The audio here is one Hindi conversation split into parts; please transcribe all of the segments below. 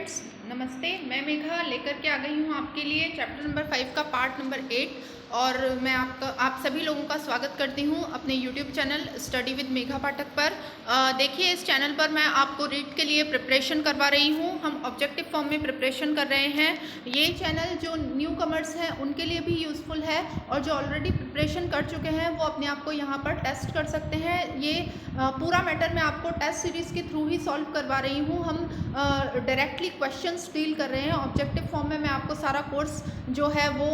स्टूडेंट्स, नमस्ते। मैं मेघा लेकर के आ गई हूँ आपके लिए चैप्टर नंबर 5 का पार्ट नंबर 8 और मैं आप सभी लोगों का स्वागत करती हूँ अपने YouTube channel study with Megha Pathak पर। देखिए, इस चैनल पर मैं आपको रीड के लिए प्रिपरेशन करवा रही हूँ। हम ऑब्जेक्टिव फॉर्म में प्रिपरेशन कर रहे हैं। ये चैनल जो न्यू कमर्स हैं उनके लिए भी यूज़फुल है और जो ऑलरेडी प्रिपरेशन कर चुके हैं वो अपने आप को यहाँ पर टेस्ट कर सकते हैं। ये पूरा मैटर मैं आपको टेस्ट सीरीज़ के थ्रू ही सॉल्व करवा रही हूँ। हम डायरेक्टली क्वेश्चंस डील कर रहे हैं। ऑब्जेक्टिव फॉर्म में मैं आपको सारा कोर्स जो है वो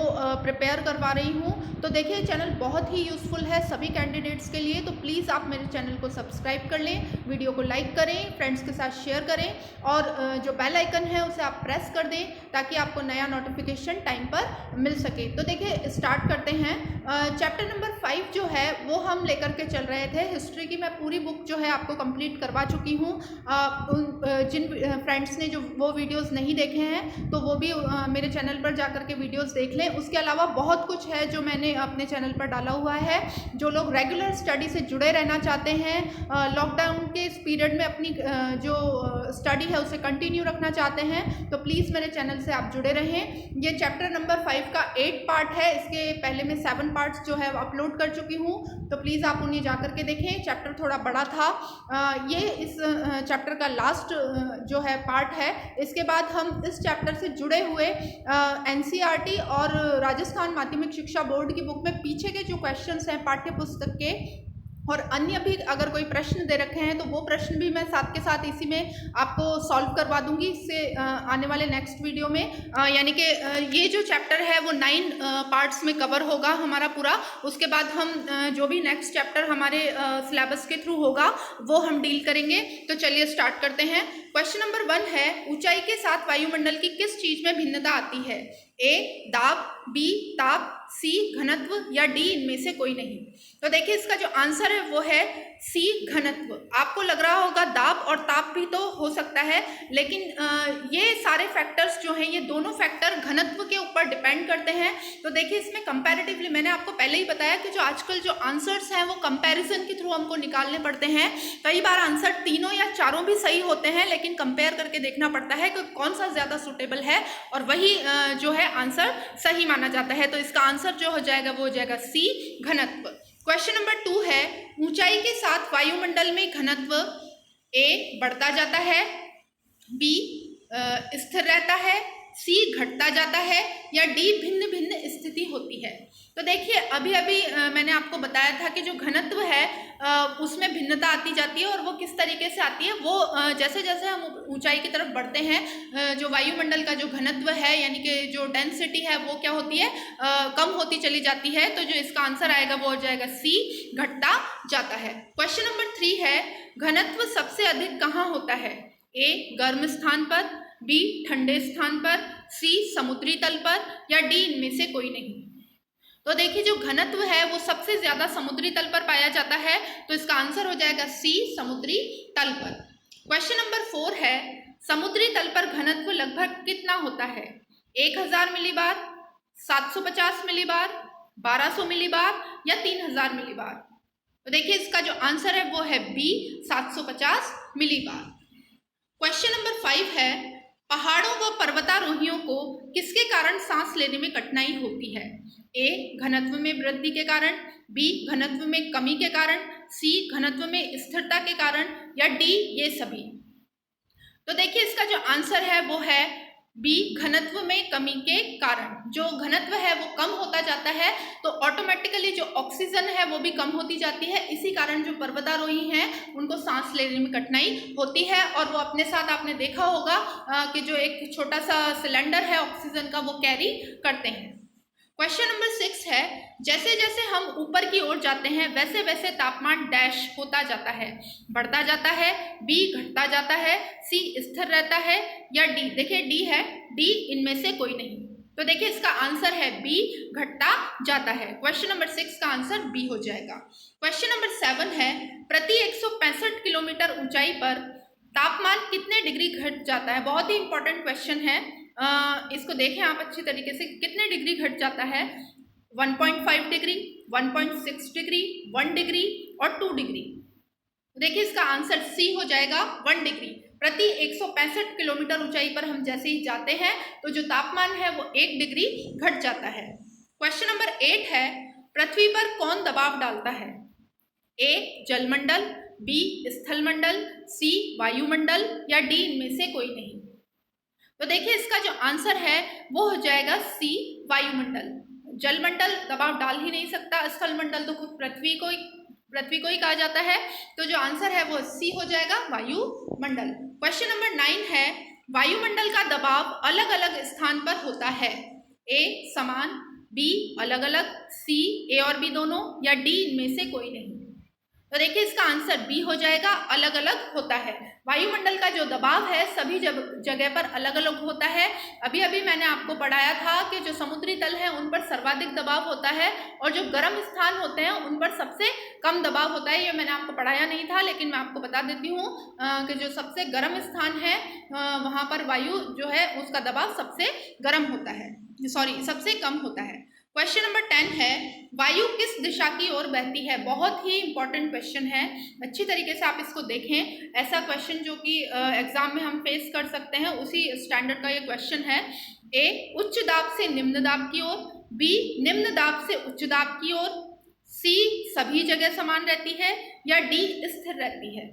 प्रिपेयर करवा रही हूँ। तो देखिए, चैनल बहुत ही यूज़फुल है सभी कैंडिडेट्स के लिए। तो प्लीज़ आप मेरे चैनल को सब्सक्राइब कर लें, वीडियो को लाइक करें, फ्रेंड्स के साथ शेयर करें और जो बेल आइकन है उसे आप प्रेस कर दें ताकि आपको नया नोटिफिकेशन टाइम पर मिल सके। तो देखिए, स्टार्ट करते हैं। चैप्टर नंबर 5 जो है वो हम लेकर के चल रहे थे। हिस्ट्री की मैं पूरी बुक जो है आपको कंप्लीट करवा चुकी हूँ। जिन फ्रेंड्स ने जो वो वीडियोस नहीं देखे हैं तो वो भी मेरे चैनल पर जाकर के वीडियोस देख लें। उसके अलावा बहुत कुछ है जो मैंने अपने चैनल पर डाला हुआ है। जो लोग रेगुलर स्टडी से जुड़े रहना चाहते हैं, लॉकडाउन के इस पीरियड में अपनी जो स्टडी है उसे कंटिन्यू रखना चाहते हैं, तो प्लीज़ मेरे चैनल से आप जुड़े रहें। ये चैप्टर नंबर 5 का 8 पार्ट है। इसके पहले मैं 7 पार्ट्स जो है अपलोड कर चुकी हूँ, तो प्लीज़ आप उन्हें जाकर के देखें। चैप्टर थोड़ा बड़ा था। ये इस चैप्टर का लास्ट जो है पार्ट है। इसके बाद हम इस चैप्टर से जुड़े हुए एनसीईआरटी और राजस्थान माध्यमिक शिक्षा बोर्ड की बुक में पीछे के जो क्वेश्चंस हैं पाठ्य पुस्तक के और अन्य भी अगर कोई प्रश्न दे रखे हैं तो वो प्रश्न भी मैं साथ के साथ इसी में आपको सॉल्व करवा दूंगी इससे आने वाले नेक्स्ट वीडियो में। यानी कि ये जो चैप्टर है वो 9 पार्ट्स में कवर होगा हमारा पूरा। उसके बाद हम जो भी नेक्स्ट चैप्टर हमारे सिलेबस के थ्रू होगा वो हम डील करेंगे। तो चलिए स्टार्ट करते हैं। क्वेश्चन नंबर 1 है, ऊंचाई के साथ वायुमंडल की किस चीज में भिन्नता आती है? ए दाब, बी ताप, सी घनत्व या डी इनमें से कोई नहीं। तो देखिए, इसका जो आंसर है वो है सी घनत्व। आपको लग रहा होगा दाब और ताप भी तो हो सकता है, लेकिन ये सारे फैक्टर्स जो हैं ये दोनों फैक्टर घनत्व के ऊपर डिपेंड करते हैं। तो देखिए, इसमें कंपैरेटिवली मैंने आपको पहले ही बताया कि जो आजकल जो आंसर्स हैं वो कंपैरिजन के थ्रू हमको निकालने पड़ते हैं। कई बार आंसर तीनों या चारों भी सही होते हैं, लेकिन कंपेयर करके देखना पड़ता है कि कौन सा ज़्यादा सुटेबल है और वही जो है आंसर सही माना जाता है। तो इसका आंसर जो हो जाएगा वो हो जाएगा सी घनत्व। क्वेश्चन नंबर 2 है, ऊंचाई के साथ वायुमंडल में घनत्व ए बढ़ता जाता है, बी स्थिर रहता है, सी घटता जाता है या डी भिन्न भिन्न स्थिति होती है। तो देखिए, अभी मैंने आपको बताया था कि जो घनत्व है उसमें भिन्नता आती जाती है और वो किस तरीके से आती है। वो जैसे जैसे हम ऊंचाई की तरफ बढ़ते हैं जो वायुमंडल का जो घनत्व है यानी कि जो डेंसिटी है वो क्या होती है, कम होती चली जाती है। तो जो इसका आंसर आएगा वो हो जाएगा सी घटता जाता है। क्वेश्चन नंबर 3 है, घनत्व सबसे अधिक कहाँ होता है? ए गर्म स्थान पर, बी ठंडे स्थान पर, सी समुद्री तल पर या डी इनमें से कोई नहीं। तो देखिए, जो घनत्व है वो सबसे ज्यादा समुद्री तल पर पाया जाता है, तो इसका आंसर हो जाएगा सी समुद्री तल पर। क्वेश्चन नंबर 4 है, समुद्री तल पर घनत्व लगभग कितना होता है? 1000 मिलीबार, 750 मिलीबार, 1200 मिलीबार या 3000 मिलीबार। तो देखिए, इसका जो आंसर है वो है बी 750 मिलीबार। क्वेश्चन नंबर 5 है, पहाड़ों व पर्वतारोहियों को किसके कारण सांस लेने में कठिनाई होती है? ए घनत्व में वृद्धि के कारण, बी घनत्व में कमी के कारण, सी घनत्व में स्थिरता के कारण या डी ये सभी। तो देखिए, इसका जो आंसर है वो है बी घनत्व में कमी के कारण। जो घनत्व है वो कम होता जाता है तो ऑटोमेटिकली जो ऑक्सीजन है वो भी कम होती जाती है। इसी कारण जो पर्वतारोही हैं उनको सांस लेने में कठिनाई होती है और वो अपने साथ आपने देखा होगा कि जो एक छोटा सा सिलेंडर है ऑक्सीजन का वो कैरी करते हैं। क्वेश्चन नंबर 6 है, जैसे जैसे हम ऊपर की ओर जाते हैं वैसे वैसे तापमान डैश होता जाता है, बढ़ता जाता है, बी घटता जाता है, सी स्थिर रहता है या डी। देखिए, डी है, डी इनमें से कोई नहीं। तो देखिए, इसका आंसर है बी घटता जाता है। क्वेश्चन नंबर 6 का आंसर बी हो जाएगा। क्वेश्चन नंबर 7 है, प्रति 165 किलोमीटर ऊंचाई पर तापमान कितने डिग्री घट जाता है? बहुत ही इंपॉर्टेंट क्वेश्चन है, इसको देखें आप अच्छी तरीके से। कितने डिग्री घट जाता है? 1.5 डिग्री, 1.6 डिग्री, 1 डिग्री और 2 डिग्री। देखिए, इसका आंसर सी हो जाएगा 1 डिग्री। प्रति 165 किलोमीटर ऊंचाई पर हम जैसे ही जाते हैं तो जो तापमान है वो 1 डिग्री घट जाता है। क्वेश्चन नंबर 8 है, पृथ्वी पर कौन दबाव डालता है? ए जलमंडल, बी स्थलमंडल, सी वायुमंडल या डी इनमें से कोई नहीं। तो देखिए इसका जो आंसर है वो हो जाएगा सी वायुमंडल। जलमंडल दबाव डाल ही नहीं सकता, स्थलमंडल तो खुद पृथ्वी को ही कहा जाता है। तो जो आंसर है वो सी हो जाएगा, वायुमंडल। क्वेश्चन नंबर 9 है, वायुमंडल का दबाव अलग अलग स्थान पर होता है। ए समान, बी अलग अलग, सी ए और बी दोनों या डी इनमें से कोई नहीं। तो देखिए इसका आंसर बी हो जाएगा, अलग अलग होता है। वायुमंडल का जो दबाव है सभी जगह पर अलग अलग होता है। अभी अभी मैंने आपको पढ़ाया था कि जो समुद्री तल है उन पर सर्वाधिक दबाव होता है और जो गर्म स्थान होते हैं उन पर सबसे कम दबाव होता है। ये मैंने आपको पढ़ाया नहीं था, लेकिन मैं आपको बता देती हूँ कि जो सबसे गर्म स्थान है वहाँ पर वायु जो है उसका दबाव सबसे गर्म होता है, सबसे कम होता है। क्वेश्चन नंबर 10 है, वायु किस दिशा की ओर बहती है? बहुत ही इंपॉर्टेंट क्वेश्चन है, अच्छी तरीके से आप इसको देखें। ऐसा क्वेश्चन जो कि एग्जाम में हम फेस कर सकते हैं, उसी स्टैंडर्ड का ये क्वेश्चन है। ए उच्च दाब से निम्न दाब की ओर, बी निम्न दाब से उच्च दाब की ओर, सी सभी जगह समान रहती है या डी स्थिर रहती है।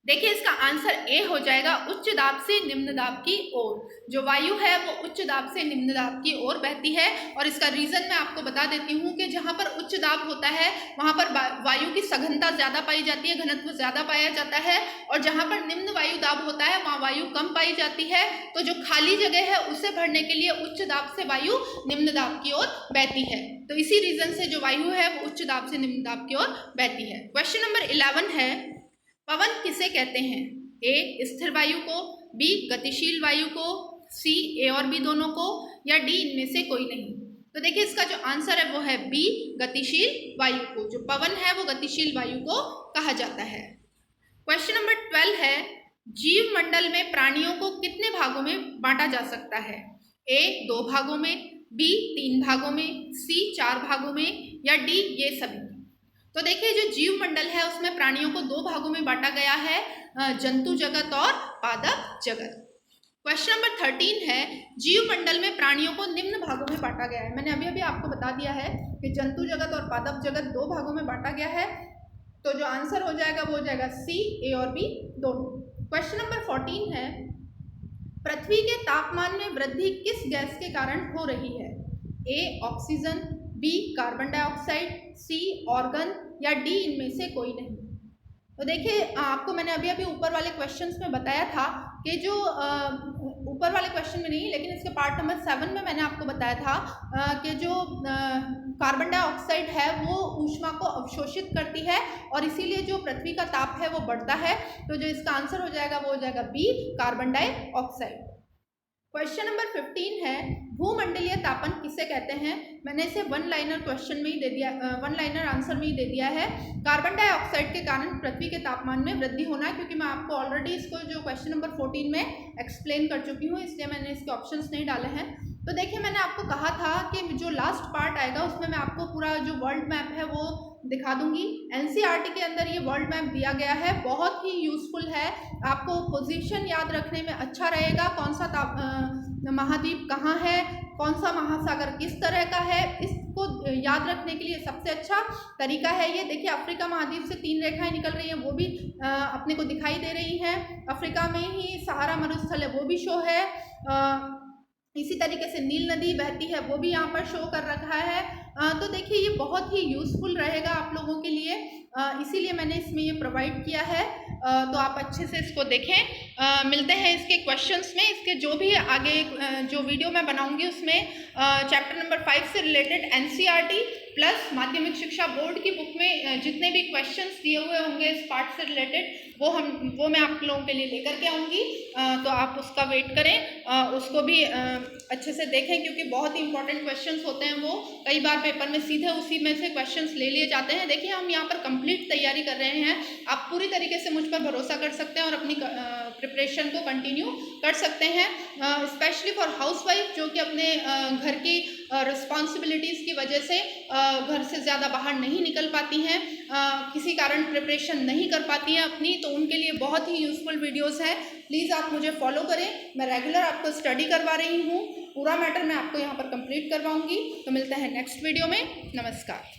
देखिए इसका आंसर ए हो जाएगा, उच्च दाब से निम्न दाब की ओर। जो वायु है वो उच्च दाब से निम्न दाब की ओर बहती है और इसका रीजन मैं आपको बता देती हूँ कि जहाँ पर उच्च दाब होता है वहाँ पर वायु की सघनता ज़्यादा पाई जाती है, घनत्व ज़्यादा पाया जाता है, और जहाँ पर निम्न वायु दाब होता है वहाँ वायु कम पाई जाती है। तो जो खाली जगह है उसे भरने के लिए उच्च दाब से वायु निम्न दाब की ओर बहती है। तो इसी रीजन से जो वायु है वो उच्च दाब से निम्न दाब की ओर बहती है। क्वेश्चन नंबर 11 है, पवन किसे कहते हैं? ए स्थिर वायु को, बी गतिशील वायु को, सी ए और बी दोनों को या डी इनमें से कोई नहीं। तो देखिए इसका जो आंसर है वो है बी गतिशील वायु को। जो पवन है वो गतिशील वायु को कहा जाता है। क्वेश्चन नंबर 12 है, जीव मंडल में प्राणियों को कितने भागों में बांटा जा सकता है? ए 2 भागों में, बी 3 भागों में, सी 4 भागों में या डी ये सभी। तो देखिए जो जीव मंडल है उसमें प्राणियों को 2 भागों में बांटा गया है, जंतु जगत और पादप जगत। क्वेश्चन नंबर 13 है, जीव मंडल में प्राणियों को निम्न भागों में बांटा गया है। मैंने अभी अभी आपको बता दिया है कि जंतु जगत और पादप जगत 2 भागों में बांटा गया है। तो जो आंसर हो जाएगा वो हो जाएगा सी ए और बी दोनों। क्वेश्चन नंबर 14 है, पृथ्वी के तापमान में वृद्धि किस गैस के कारण हो रही है? A oxygen, B carbon dioxide, C argon या डी इनमें से कोई नहीं। तो देखिए आपको मैंने अभी अभी ऊपर वाले क्वेश्चंस में बताया था कि जो ऊपर वाले क्वेश्चन में नहीं लेकिन इसके पार्ट नंबर 7 में मैंने आपको बताया था कि जो कार्बन डाइऑक्साइड है वो ऊष्मा को अवशोषित करती है और इसीलिए जो पृथ्वी का ताप है वो बढ़ता है। तो जो इसका आंसर हो जाएगा वो हो जाएगा B carbon dioxide. Question number 15 है, भूमंडलीय तापन किसे कहते हैं? मैंने इसे 1 लाइनर क्वेश्चन में ही दे दिया, 1 लाइनर आंसर में ही दे दिया है। कार्बन डाइऑक्साइड के कारण पृथ्वी के तापमान में वृद्धि होना है, क्योंकि मैं आपको ऑलरेडी इसको जो क्वेश्चन नंबर 14 में एक्सप्लेन कर चुकी हूँ, इसलिए मैंने इसके ऑप्शंस नहीं डाले हैं। तो देखिए मैंने आपको कहा था कि जो लास्ट पार्ट आएगा उसमें मैं आपको पूरा जो वर्ल्ड मैप है वो दिखा दूंगी। एनसीईआरटी के अंदर ये वर्ल्ड मैप दिया गया है, बहुत ही यूजफुल है, आपको पोजीशन याद रखने में अच्छा रहेगा, कौन सा महाद्वीप कहाँ है, कौन सा महासागर किस तरह का है, इसको याद रखने के लिए सबसे अच्छा तरीका है ये। देखिए अफ्रीका महाद्वीप से 3 रेखाएं निकल रही हैं, वो भी अपने को दिखाई दे रही हैं। अफ्रीका में ही सहारा मरुस्थल है वो भी शो है, इसी तरीके से नील नदी बहती है वो भी यहाँ पर शो कर रखा है। तो देखिए ये बहुत ही यूजफुल रहेगा आप लोगों के लिए, इसीलिए मैंने इसमें ये प्रोवाइड किया है। तो आप अच्छे से इसको देखें। मिलते हैं इसके क्वेश्चंस में। इसके जो भी आगे जो वीडियो मैं बनाऊंगी उसमें चैप्टर नंबर 5 से रिलेटेड एनसीईआरटी प्लस माध्यमिक शिक्षा बोर्ड की बुक में जितने भी क्वेश्चंस दिए हुए होंगे इस पार्ट से रिलेटेड वो मैं आप लोगों के लिए लेकर के आऊँगी। तो आप उसका वेट करें, उसको भी अच्छे से देखें, क्योंकि बहुत ही इंपॉर्टेंट क्वेश्चंस होते हैं वो। कई बार पेपर में सीधे उसी में से क्वेश्चंस ले लिए जाते हैं। देखिए हम यहाँ पर कंप्लीट तैयारी कर रहे हैं, आप पूरी तरीके से मुझ पर भरोसा कर सकते हैं और अपनी प्रिपरेशन को कंटिन्यू कर सकते हैं, स्पेशली फॉर हाउसवाइफ जो कि अपने घर की रिस्पॉन्सिबिलिटीज़ की वजह से घर से ज़्यादा बाहर नहीं निकल पाती हैं, किसी कारण प्रिपरेशन नहीं कर पाती हैं अपनी, तो उनके लिए बहुत ही यूज़फुल वीडियोस हैं। प्लीज़ आप मुझे फॉलो करें, मैं रेगुलर आपको स्टडी करवा रही हूँ, पूरा मैटर मैं आपको यहाँ पर कंप्लीट करवाऊँगी। तो मिलते हैं नेक्स्ट वीडियो में, नमस्कार।